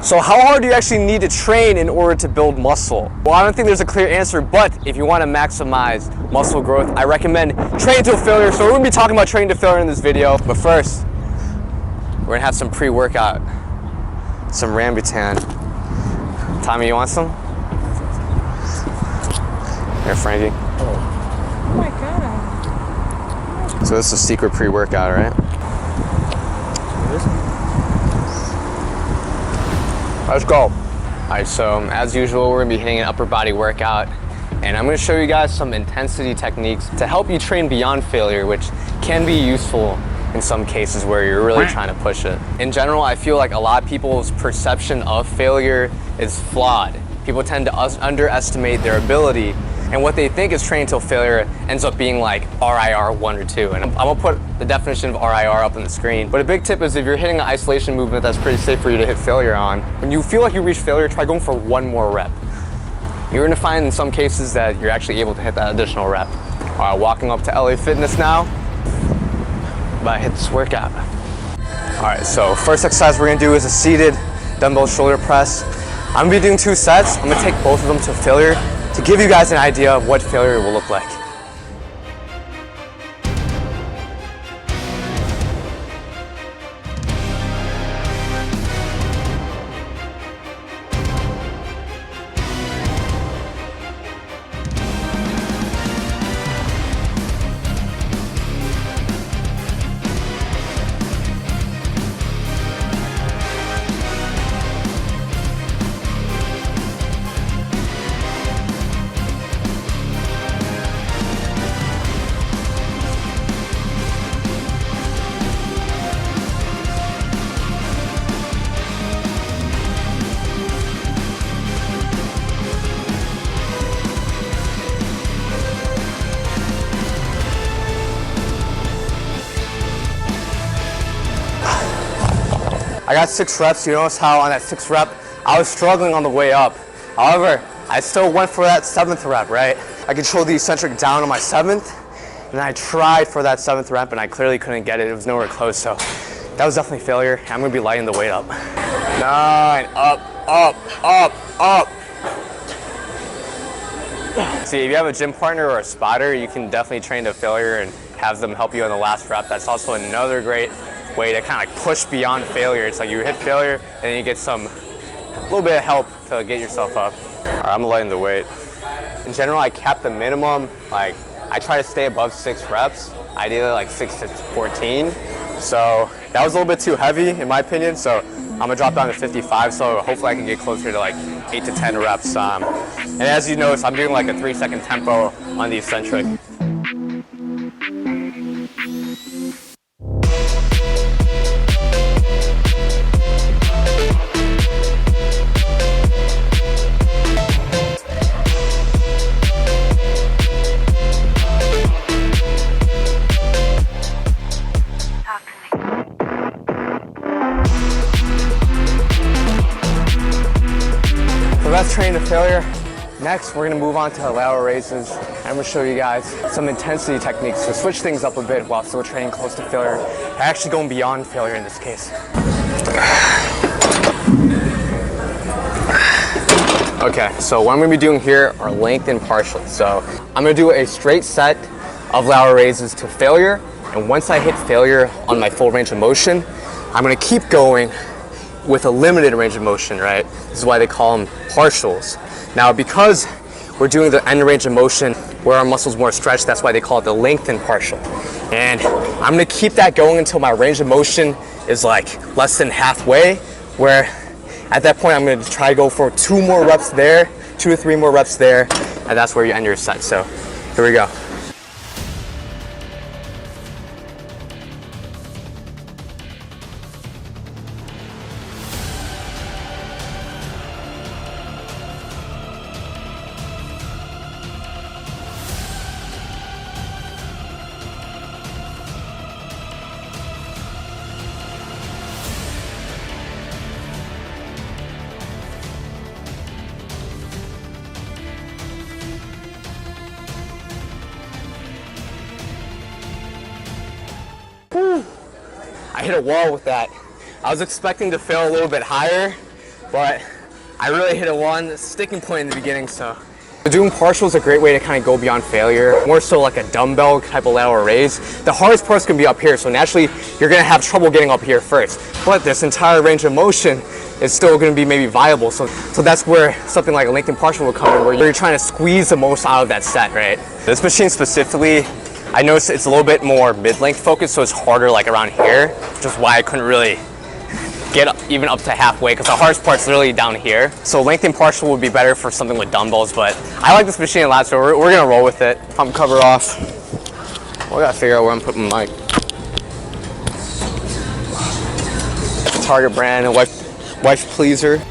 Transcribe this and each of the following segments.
So how hard do you actually need to train in order to build muscle? Well, I don't think there's a clear answer, but if you want to maximize muscle growth, I recommend training to failure. So we're going to be talking about training to failure in this video. But first, we're going to have some pre-workout, some Rambutan. Tommy, you want some? Here, Frankie. Oh my God. So this is a secret pre-workout, right? Let's go. All right, so as usual, we're gonna be hitting an upper body workout, and I'm gonna show you guys some intensity techniques to help you train beyond failure, which can be useful in some cases where you're really trying to push it. In general, I feel like a lot of people's perception of failure is flawed. People tend to underestimate their ability, and what they think is training till failure ends up being like RIR 1 or 2. And I'm gonna put the definition of RIR up on the screen. But a big tip is if you're hitting an isolation movement that's pretty safe for you to hit failure on, when you feel like you reach failure, try going for one more rep. You're gonna find in some cases that you're actually able to hit that additional rep. All right, walking up to LA Fitness now. About to hit this workout. All right, so first exercise we're gonna do is a seated dumbbell shoulder press. I'm gonna be doing 2 sets. I'm gonna take both of them to failure to give you guys an idea of what failure will look like. I got 6 reps. You notice how on that 6th rep, I was struggling on the way up. However, I still went for that 7th rep, right? I controlled the eccentric down on my 7th, and I tried for that 7th rep, and I clearly couldn't get it. It was nowhere close, so that was definitely failure. I'm gonna be lighting the weight up. 9, up, up, up, up. See, if you have a gym partner or a spotter, you can definitely train to failure and have them help you on the last rep. That's also another great way to kind of like push beyond failure. It's like you hit failure and then you get a little bit of help to get yourself up. All right, I'm lighting the weight. In general, I cap the minimum. Like I try to stay above 6 reps, ideally like 6 to 14. So that was a little bit too heavy in my opinion. So I'm gonna drop down to 55. So hopefully I can get closer to like 8 to 10 reps. And as you notice, I'm doing like a 3-second tempo on the eccentric. That's training to failure. Next, we're gonna move on to lateral raises. I'm gonna show you guys some intensity techniques to switch things up a bit while still training close to failure. Actually going beyond failure in this case. Okay, so what I'm gonna be doing here are length and partials. So I'm gonna do a straight set of lateral raises to failure. And once I hit failure on my full range of motion, I'm gonna keep going with a limited range of motion, right? This is why they call them partials. Now, because we're doing the end range of motion where our muscle's more stretched, that's why they call it the lengthened partial. And I'm gonna keep that going until my range of motion is like less than halfway, where at that point I'm gonna try to go for 2 more reps there, 2 to 3 more reps there, and that's where you end your set. So here we go. I hit a wall with that. I was expecting to fail a little bit higher, but I really hit a sticking point in the beginning, so. Doing partial is a great way to kind of go beyond failure, more so like a dumbbell type of lateral raise. The hardest part's gonna be up here, so naturally you're gonna have trouble getting up here first. But this entire range of motion is still gonna be maybe viable. So that's where something like a lengthened partial will come in, where you're trying to squeeze the most out of that set, right? This machine specifically, I noticed it's a little bit more mid-length focused, so it's harder like around here, which is why I couldn't really get even up to halfway, because the hardest part's literally down here. So lengthened partial would be better for something with dumbbells, but I like this machine a lot, so we're gonna roll with it. Pump cover off. Well, I gotta figure out where I'm putting my mic. Target brand, a wife pleaser.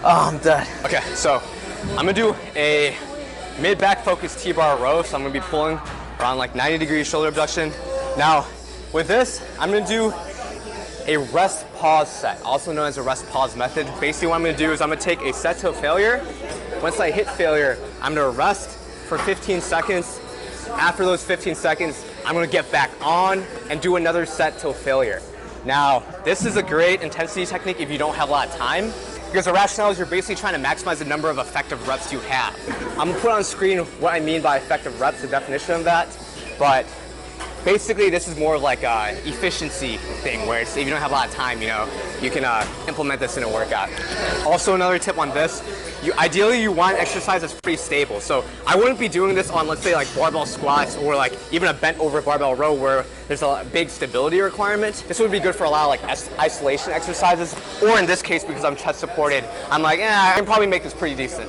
Oh, I'm dead. Okay, so I'm gonna do a mid-back focused T-bar row. So I'm gonna be pulling around like 90-degree shoulder abduction. Now, with this, I'm gonna do a rest pause set, also known as a rest pause method. Basically what I'm gonna do is I'm gonna take a set to failure. Once I hit failure, I'm gonna rest for 15 seconds. After those 15 seconds, I'm gonna get back on and do another set till failure. Now, this is a great intensity technique if you don't have a lot of time, because the rationale is you're basically trying to maximize the number of effective reps you have. I'm gonna put on screen what I mean by effective reps, the definition of that, but basically this is more of like a efficiency thing, where it's, if you don't have a lot of time, you know, you can implement this in a workout. Also, another tip on this, ideally you want an exercise that's pretty stable. So I wouldn't be doing this on, let's say, like barbell squats or like even a bent over barbell row where there's a big stability requirement. This would be good for a lot of like isolation exercises, or in this case, because I'm chest supported, I'm like, I can probably make this pretty decent.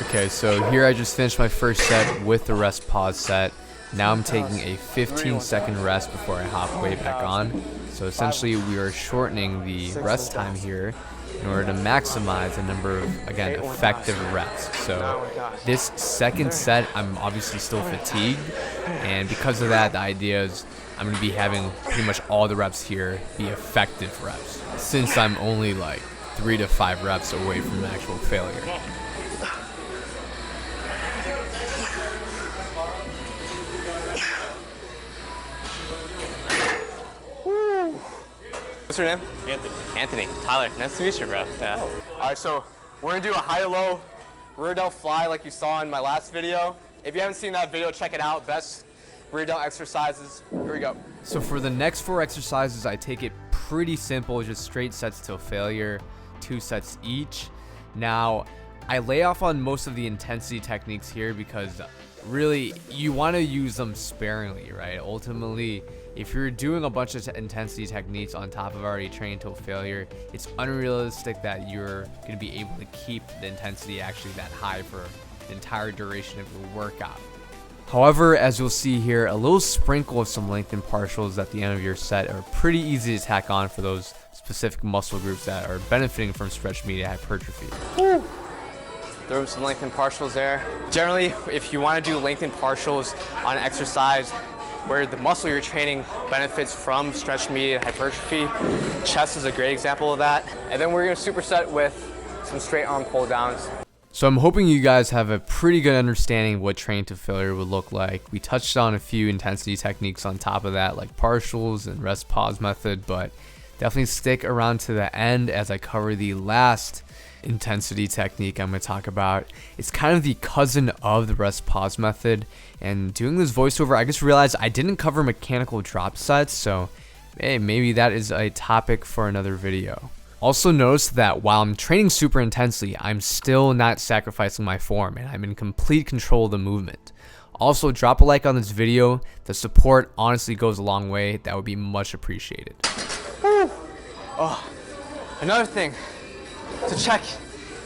Okay, so here I just finished my first set with the rest pause set. Now I'm taking a 15-second rest before I hop way back on. So essentially we are shortening the rest time here in order to maximize the number of, again, effective reps. So this second set, I'm obviously still fatigued, and because of that, the idea is I'm going to be having pretty much all the reps here be effective reps, since I'm only like 3 to 5 reps away from actual failure. What's your name? Anthony. Anthony. Tyler, nice to meet you, bro. Yeah. All right, so we're gonna do a high-low rear delt fly like you saw in my last video. If you haven't seen that video, check it out. Best rear delt exercises. Here we go. So for the next 4 exercises, I take it pretty simple, just straight sets till failure, 2 sets each. Now, I lay off on most of the intensity techniques here because really you want to use them sparingly, right? Ultimately, if you're doing a bunch of intensity techniques on top of already training till failure, it's unrealistic that you're going to be able to keep the intensity actually that high for the entire duration of your workout. However, as you'll see here, a little sprinkle of some lengthened partials at the end of your set are pretty easy to tack on for those specific muscle groups that are benefiting from stretch media hypertrophy. Woo. Throw some lengthened partials there. Generally, if you want to do lengthened partials on an exercise where the muscle you're training benefits from stretch mediated hypertrophy, chest is a great example of that. And then we're going to superset with some straight arm pull downs. So I'm hoping you guys have a pretty good understanding of what training to failure would look like. We touched on a few intensity techniques on top of that, like partials and rest pause method, but definitely stick around to the end as I cover the last intensity technique I'm going to talk about. It's kind of the cousin of the rest pause method, and doing this voiceover, I just realized I didn't cover mechanical drop sets, so hey, maybe that is a topic for another video. Also notice that while I'm training super intensely, I'm still not sacrificing my form, and I'm in complete control of the movement. Also, drop a like on this video. The support honestly goes a long way. That would be much appreciated. Oh, another thing to check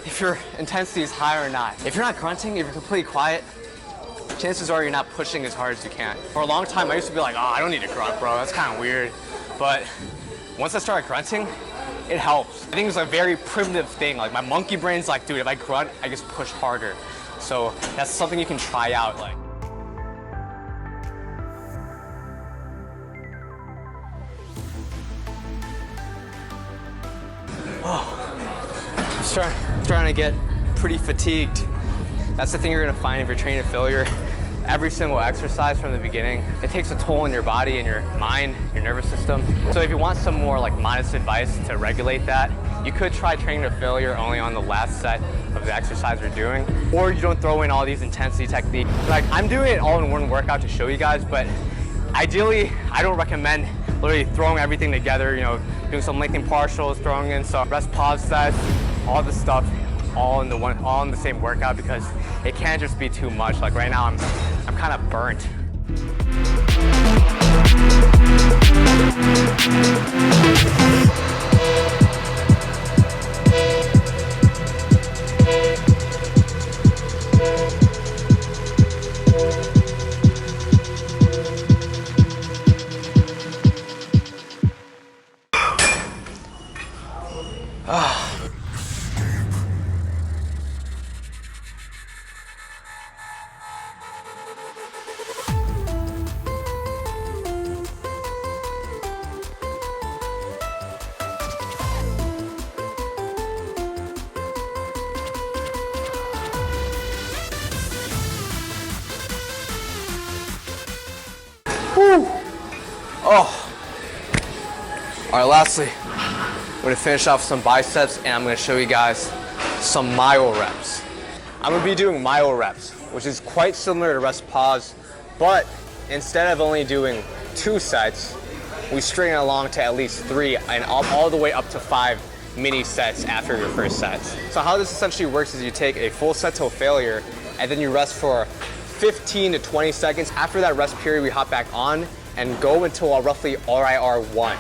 if your intensity is high or not. If you're not grunting, if you're completely quiet, chances are you're not pushing as hard as you can. For a long time, I used to be like, oh, I don't need to grunt, bro. That's kind of weird. But once I started grunting, it helps. I think it's a very primitive thing. Like my monkey brain's like, dude, if I grunt, I just push harder. So that's something you can try out. Like, I'm starting to get pretty fatigued. That's the thing you're gonna find if you're training failure. Every single exercise from the beginning, it takes a toll on your body and your mind, your nervous system. So if you want some more like modest advice to regulate that, you could try training to failure only on the last set of the exercise you're doing, or you don't throw in all these intensity techniques. Like I'm doing it all in one workout to show you guys, but ideally, I don't recommend literally throwing everything together, you know, doing some lengthening partials, throwing in some rest pause sets, all this stuff all in the same workout, because it can't just be too much. Like right now I'm kind of burnt. Oh. All right, lastly, I'm gonna finish off some biceps and I'm gonna show you guys some myo reps. I'm gonna be doing myo reps, which is quite similar to rest pause, but instead of only doing 2 sets, we string it along to at least 3 and all the way up to 5 mini sets after your first sets. So how this essentially works is you take a full set till failure and then you rest for 15 to 20 seconds. After that rest period, we hop back on and go until roughly RIR1.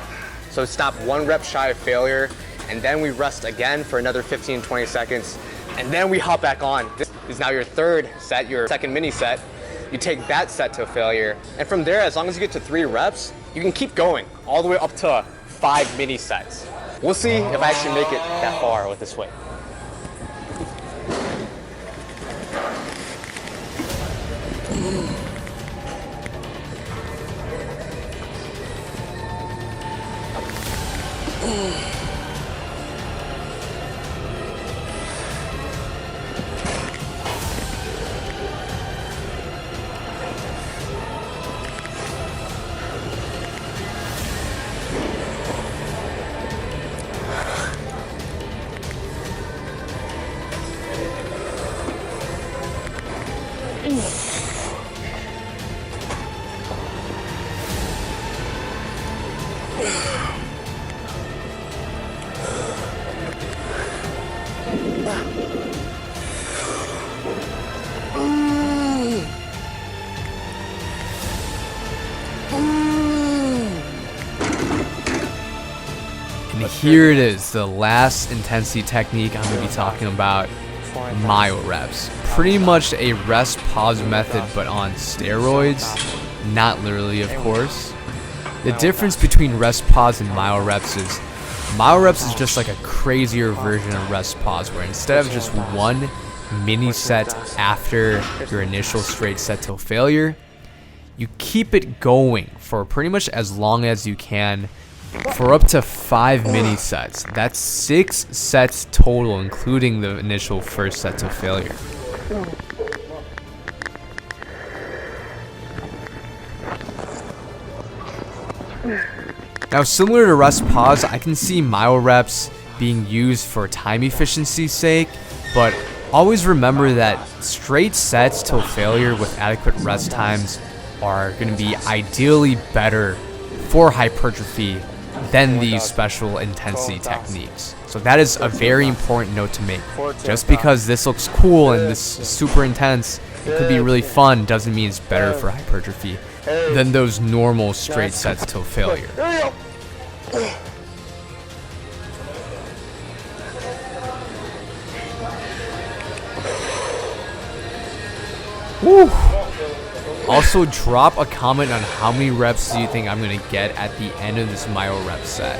So stop 1 rep shy of failure, and then we rest again for another 15, 20 seconds, and then we hop back on. This is now your 3rd set, your 2nd mini set. You take that set to failure, and from there, as long as you get to 3 reps, you can keep going all the way up to 5 mini sets. We'll see if I actually make it that far with this weight. And here it is, the last intensity technique I'm going to be talking about, myo reps. Pretty much a rest pause method, but on steroids. Not literally, of course. The difference between rest pause and myo reps is just like a crazier version of rest pause, where instead of just 1 mini set after your initial straight set till failure, you keep it going for pretty much as long as you can, for up to 5 mini sets. That's 6 sets total, including the initial first set to failure. Now, similar to rest pause, I can see myo reps being used for time efficiency's sake, but always remember that straight sets till failure with adequate rest times are going to be ideally better for hypertrophy than these special intensity techniques. So that is a very important note to make. Just because this looks cool and this is super intense could be really fun doesn't mean it's better for hypertrophy than those normal straight sets till failure. There you go. Woo. Also, drop a comment on how many reps do you think I'm gonna get at the end of this myo rep set.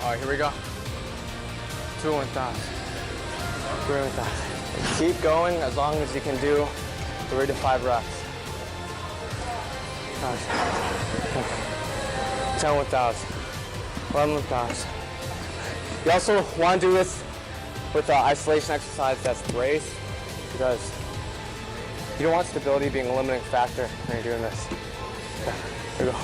Alright, here we go. 2 1,000. 3 1,000. Keep going as long as you can do 3 to 5 reps. 10 1,000. 11 1,000. You also want to do this with isolation exercise that's brace, because you don't want stability being a limiting factor when you're doing this. Here we go.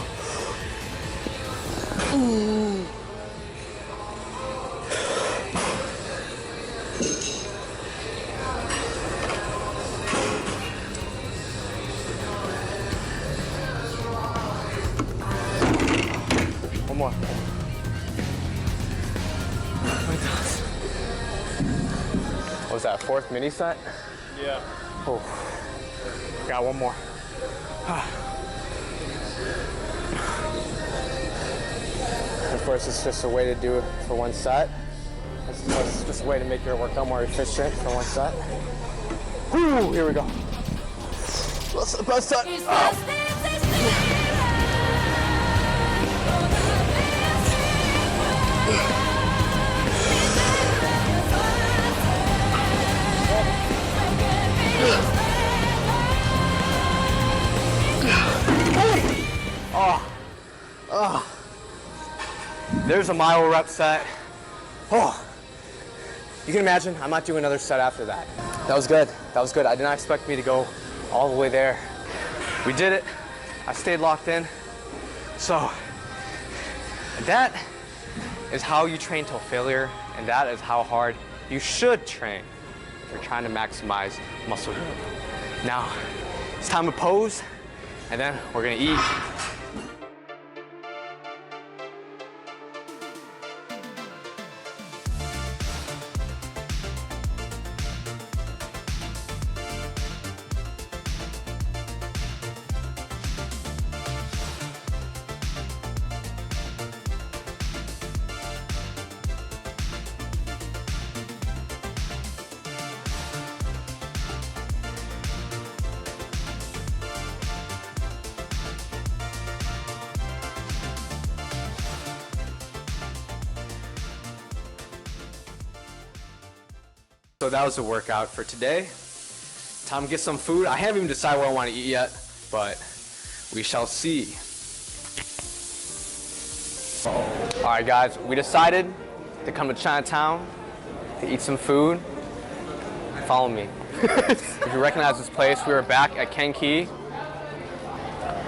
One more. What was that, 4th mini set? Yeah. Oh, got one more. Of course, it's just a way to do it for one set. It's just a way to make your workout more efficient for one set. Woo, here we go. Best set. There's a mile rep set. Oh, you can imagine I might do another set after that. That was good. That was good. I did not expect me to go all the way there. We did it. I stayed locked in. So that is how you train till failure, and that is how hard you should train if you're trying to maximize muscle growth. Now, it's time to pose, and then we're gonna eat. So that was the workout for today. Time to get some food. I haven't even decided what I want to eat yet, but we shall see. All right, guys, we decided to come to Chinatown to eat some food. Follow me. If you recognize this place, we were back at Kenki.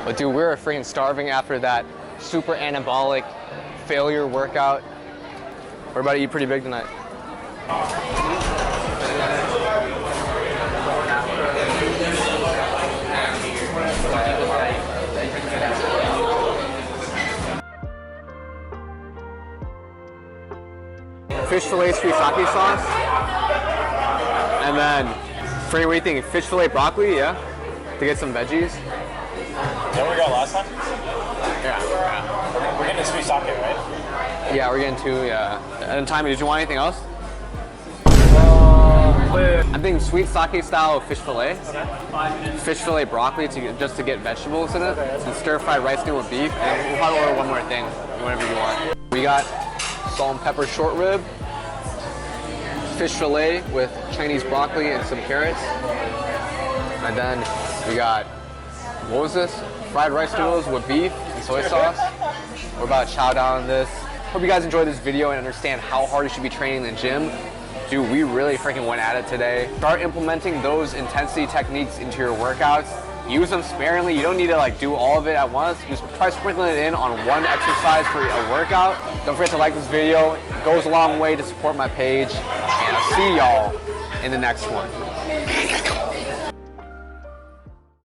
But dude, we were freaking starving after that super anabolic failure workout. We're about to eat pretty big tonight. Fish fillet sweet sake sauce, and then, Franny, what do you think? Fish fillet broccoli, yeah? To get some veggies. Is that what we got last time? Yeah. We're getting sweet sake, right? Yeah, we're getting 2, yeah. And Tommy, did you want anything else? I'm thinking sweet sake style fish fillet. Okay. Fish fillet broccoli just to get vegetables in it. And stir fried rice noodle with beef. And we'll probably order one more thing, whatever you want. We got salt and pepper short rib, fish fillet with Chinese broccoli and some carrots. And then we got, what was this? Fried rice noodles with beef and soy sauce. We're about to chow down on this. Hope you guys enjoyed this video and understand how hard you should be training in the gym. Dude, we really freaking went at it today. Start implementing those intensity techniques into your workouts. Use them sparingly. You don't need to do all of it at once. Just try sprinkling it in on one exercise for a workout. Don't forget to like this video. It goes a long way to support my page. And I'll see y'all in the next one.